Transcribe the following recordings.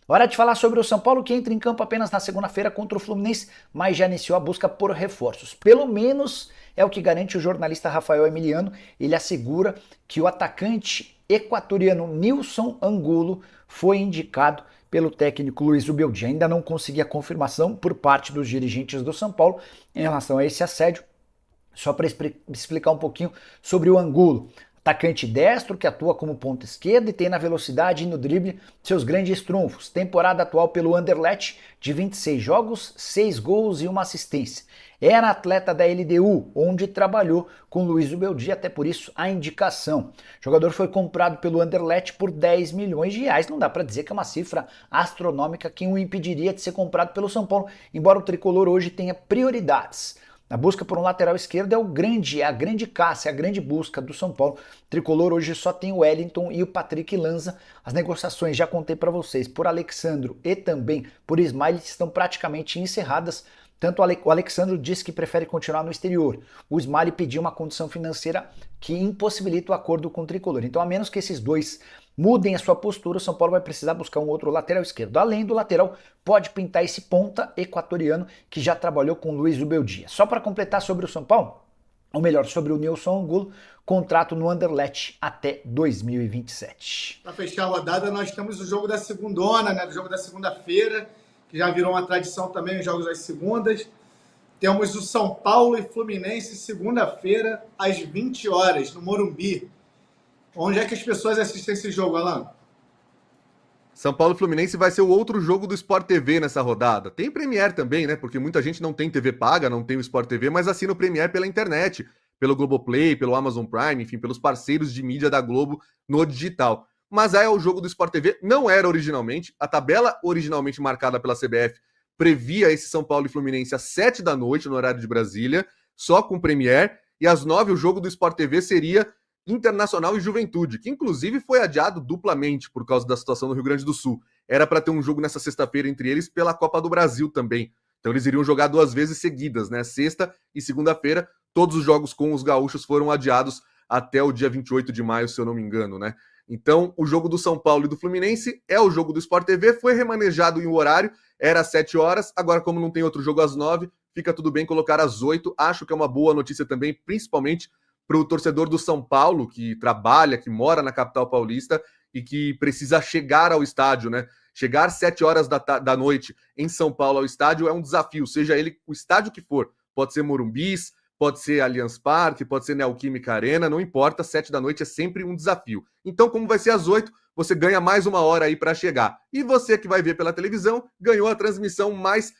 Hora de falar sobre o São Paulo, que entra em campo apenas na segunda-feira contra o Fluminense, mas já iniciou a busca por reforços. Pelo menos é o que garante o jornalista Rafael Emiliano. Ele assegura que o atacante equatoriano Nilson Angulo foi indicado pelo técnico Luiz Ubeldi. Ainda não consegui a confirmação por parte dos dirigentes do São Paulo em relação a esse assédio. Só para explicar um pouquinho sobre o Angulo. Atacante destro que atua como ponta esquerda e tem na velocidade e no drible seus grandes trunfos. Temporada atual pelo Anderlecht de 26 jogos, 6 gols e uma assistência. Era atleta da LDU, onde trabalhou com Luiz Ubeldi, até por isso a indicação. O jogador foi comprado pelo Anderlecht por 10 milhões de reais. Não dá para dizer que é uma cifra astronômica que o impediria de ser comprado pelo São Paulo, embora o tricolor hoje tenha prioridades. A busca por um lateral esquerdo é a grande caça, é a grande busca do São Paulo. O tricolor hoje só tem o Wellington e o Patrick Lanza. As negociações, já contei para vocês, por Alexandro e também por Ismael estão praticamente encerradas. Tanto o Alexandro disse que prefere continuar no exterior. O Ismael pediu uma condição financeira que impossibilita o acordo com o tricolor. Então, a menos que esses dois mudem a sua postura, o São Paulo vai precisar buscar um outro lateral esquerdo. Além do lateral, pode pintar esse ponta equatoriano que já trabalhou com o Luiz Ubeldia. Só para completar sobre o São Paulo, ou melhor, sobre o Nilson Angulo, contrato no Anderlecht até 2027. Para fechar a rodada, nós temos o jogo da segundona, né? O jogo da segunda-feira, que já virou uma tradição também, os jogos das segundas. Temos o São Paulo e Fluminense, segunda-feira, às 20 horas, no Morumbi. Onde é que as pessoas assistem esse jogo, Alan? São Paulo e Fluminense vai ser o outro jogo do Sport TV nessa rodada. Tem Premiere também, né? Porque muita gente não tem TV paga, não tem o Sport TV, mas assina o Premiere pela internet, pelo Globoplay, pelo Amazon Prime, enfim, pelos parceiros de mídia da Globo no digital. Mas é o jogo do Sport TV, não era originalmente. A tabela originalmente marcada pela CBF previa esse São Paulo e Fluminense às 7 da noite, no horário de Brasília, só com Premiere. E às 9 o jogo do Sport TV seria Internacional e Juventude, que inclusive foi adiado duplamente por causa da situação no Rio Grande do Sul. Era para ter um jogo nessa sexta-feira entre eles pela Copa do Brasil também. Então eles iriam jogar 2 vezes seguidas, né? Sexta e segunda-feira. Todos os jogos com os gaúchos foram adiados até o dia 28 de maio, se eu não me engano, né? Então, o jogo do São Paulo e do Fluminense é o jogo do Sport TV, foi remanejado em um horário, era às 7 horas, agora como não tem outro jogo às 9, fica tudo bem colocar às 8. Acho que é uma boa notícia também, principalmente para o torcedor do São Paulo, que trabalha, que mora na capital paulista e que precisa chegar ao estádio, né? Chegar às 7 horas da noite em São Paulo ao estádio é um desafio, seja ele o estádio que for. Pode ser Morumbis, pode ser Allianz Parque, pode ser Neoquímica Arena, não importa, 7 da noite é sempre um desafio. Então, como vai ser às 8, você ganha mais uma hora aí para chegar. E você que vai ver pela televisão, ganhou a transmissão mais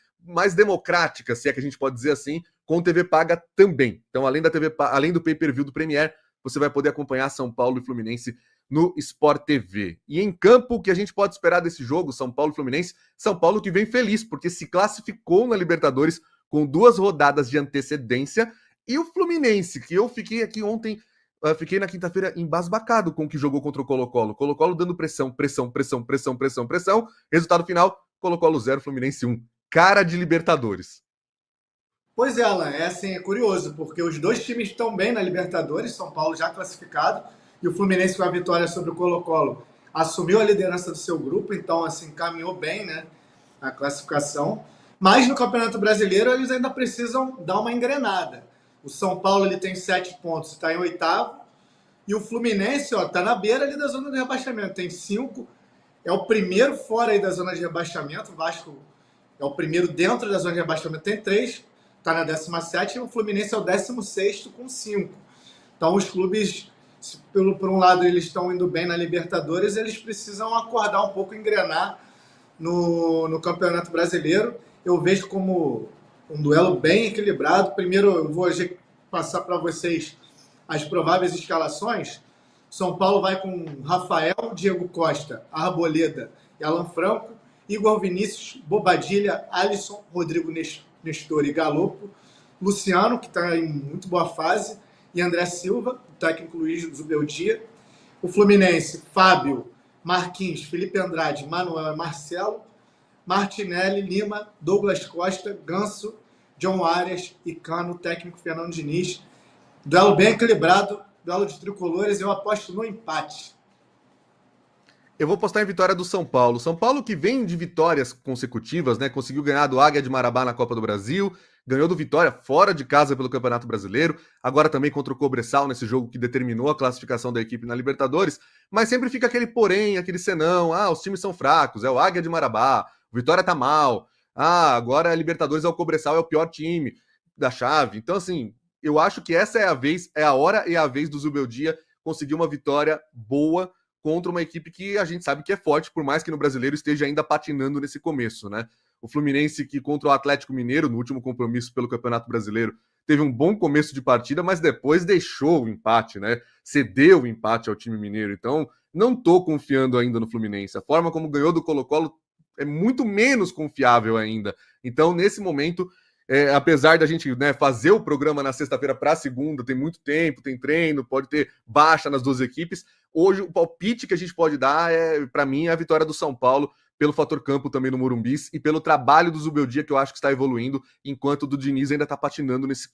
democrática, se é que a gente pode dizer assim, com TV paga também. Então, além do pay-per-view do Premier, você vai poder acompanhar São Paulo e Fluminense no Sport TV. E em campo, o que a gente pode esperar desse jogo, São Paulo e Fluminense? São Paulo que vem feliz, porque se classificou na Libertadores com 2 rodadas de antecedência, e o Fluminense, que eu fiquei aqui ontem, fiquei na quinta-feira embasbacado com o que jogou contra o Colo-Colo. Colo-Colo dando pressão. Resultado final, Colo-Colo 0, Fluminense 1. Cara de Libertadores. Pois é, Alan, é assim, é curioso, porque os dois times estão bem na Libertadores, São Paulo já classificado, e o Fluminense com a vitória sobre o Colo-Colo assumiu a liderança do seu grupo, então assim, caminhou bem, né, a classificação. Mas no Campeonato Brasileiro eles ainda precisam dar uma engrenada. O São Paulo ele tem 7 pontos, está em 8º, e o Fluminense está na beira ali da zona de rebaixamento, tem 5, é o primeiro fora aí da zona de rebaixamento, o Vasco é o primeiro dentro da zona de rebaixamento, tem 3, está na 17ª, e o Fluminense é o 16º com 5. Então os clubes, por um lado eles estão indo bem na Libertadores, eles precisam acordar um pouco, engrenar no Campeonato Brasileiro. Eu vejo como um duelo bem equilibrado. Primeiro eu vou passar para vocês as prováveis escalações. São Paulo vai com Rafael, Diego Costa, Arboleda e Alan Franco, Igor Vinícius, Bobadilha, Alisson, Rodrigo Nestor e Galopo, Luciano, que está em muito boa fase, e André Silva, o técnico Luiz Zubeldia. O Fluminense, Fábio, Marquinhos, Felipe Andrade, Manuel e Marcelo, Martinelli, Lima, Douglas Costa, Ganso, John Arias e Cano, técnico Fernando Diniz. Duelo bem equilibrado, duelo de tricolores, eu aposto no empate. Eu vou postar em vitória do São Paulo. São Paulo que vem de vitórias consecutivas, né? Conseguiu ganhar do Águia de Marabá na Copa do Brasil, ganhou do Vitória fora de casa pelo Campeonato Brasileiro, agora também contra o Cobressal nesse jogo que determinou a classificação da equipe na Libertadores, mas sempre fica aquele porém, aquele senão, os times são fracos, é o Águia de Marabá, o Vitória tá mal, agora a Libertadores é o Cobressal, é o pior time da chave. Então, assim, eu acho que essa é a vez, é a hora e a vez do Zubeldia conseguir uma vitória boa contra uma equipe que a gente sabe que é forte, por mais que no Brasileiro esteja ainda patinando nesse começo, né? O Fluminense, que contra o Atlético Mineiro, no último compromisso pelo Campeonato Brasileiro, teve um bom começo de partida, mas depois deixou o empate, né? Cedeu o empate ao time mineiro. Então, não tô confiando ainda no Fluminense. A forma como ganhou do Colo-Colo é muito menos confiável ainda. Então, nesse momento, apesar da gente, né, fazer o programa na sexta-feira para segunda, tem muito tempo, tem treino, pode ter baixa nas duas equipes. Hoje, o palpite que a gente pode dar para mim, é a vitória do São Paulo, pelo fator campo também no Morumbi e pelo trabalho do Zubeldia, que eu acho que está evoluindo, enquanto o do Diniz ainda está patinando nesse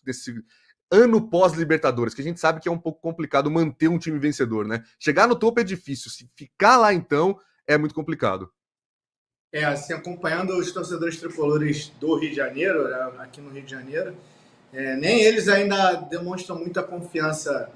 ano pós-Libertadores, que a gente sabe que é um pouco complicado manter um time vencedor, né? Chegar no topo é difícil, se ficar lá então é muito complicado. Assim, acompanhando os torcedores tricolores do Rio de Janeiro, aqui no Rio de Janeiro, nem eles ainda demonstram muita confiança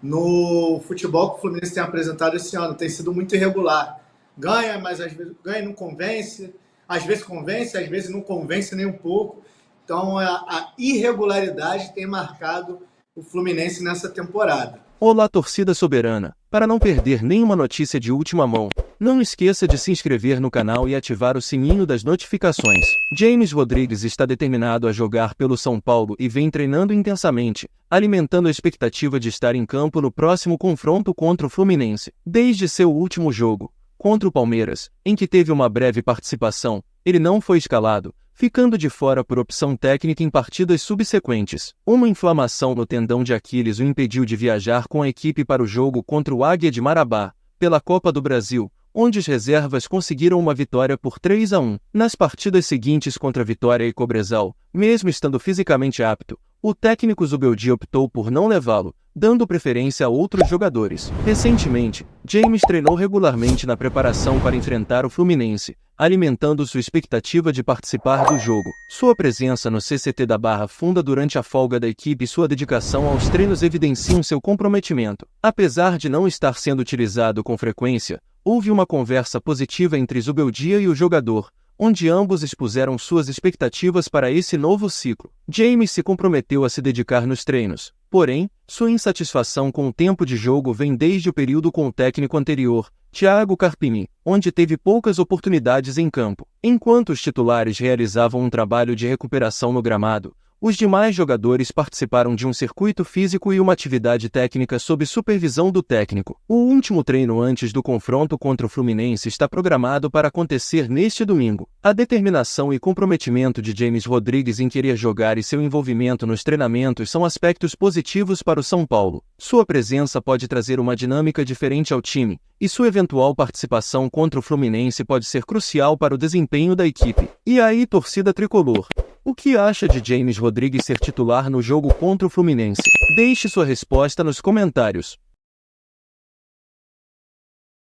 no futebol que o Fluminense tem apresentado esse ano. Tem sido muito irregular. Ganha, mas às vezes ganha e não convence. Às vezes convence, às vezes não convence nem um pouco. Então, a irregularidade tem marcado o Fluminense nessa temporada. Olá, torcida soberana! Para não perder nenhuma notícia de última mão, não esqueça de se inscrever no canal e ativar o sininho das notificações. James Rodrigues está determinado a jogar pelo São Paulo e vem treinando intensamente, alimentando a expectativa de estar em campo no próximo confronto contra o Fluminense. Desde seu último jogo, contra o Palmeiras, em que teve uma breve participação, ele não foi escalado, ficando de fora por opção técnica em partidas subsequentes. Uma inflamação no tendão de Aquiles o impediu de viajar com a equipe para o jogo contra o Águia de Marabá, pela Copa do Brasil, onde as reservas conseguiram uma vitória por 3-1. Nas partidas seguintes contra Vitória e Cobressal, mesmo estando fisicamente apto, o técnico Zubeldia optou por não levá-lo, dando preferência a outros jogadores. Recentemente, James treinou regularmente na preparação para enfrentar o Fluminense, alimentando sua expectativa de participar do jogo. Sua presença no CCT da Barra Funda durante a folga da equipe e sua dedicação aos treinos evidenciam seu comprometimento. Apesar de não estar sendo utilizado com frequência, houve uma conversa positiva entre Zubeldia e o jogador, onde ambos expuseram suas expectativas para esse novo ciclo. James se comprometeu a se dedicar nos treinos, porém, sua insatisfação com o tempo de jogo vem desde o período com o técnico anterior, Thiago Carpini, onde teve poucas oportunidades em campo. Enquanto os titulares realizavam um trabalho de recuperação no gramado, os demais jogadores participaram de um circuito físico e uma atividade técnica sob supervisão do técnico. O último treino antes do confronto contra o Fluminense está programado para acontecer neste domingo. A determinação e comprometimento de James Rodrigues em querer jogar e seu envolvimento nos treinamentos são aspectos positivos para o São Paulo. Sua presença pode trazer uma dinâmica diferente ao time, e sua eventual participação contra o Fluminense pode ser crucial para o desempenho da equipe. E aí, torcida tricolor? O que acha de James Rodrigues ser titular no jogo contra o Fluminense? Deixe sua resposta nos comentários.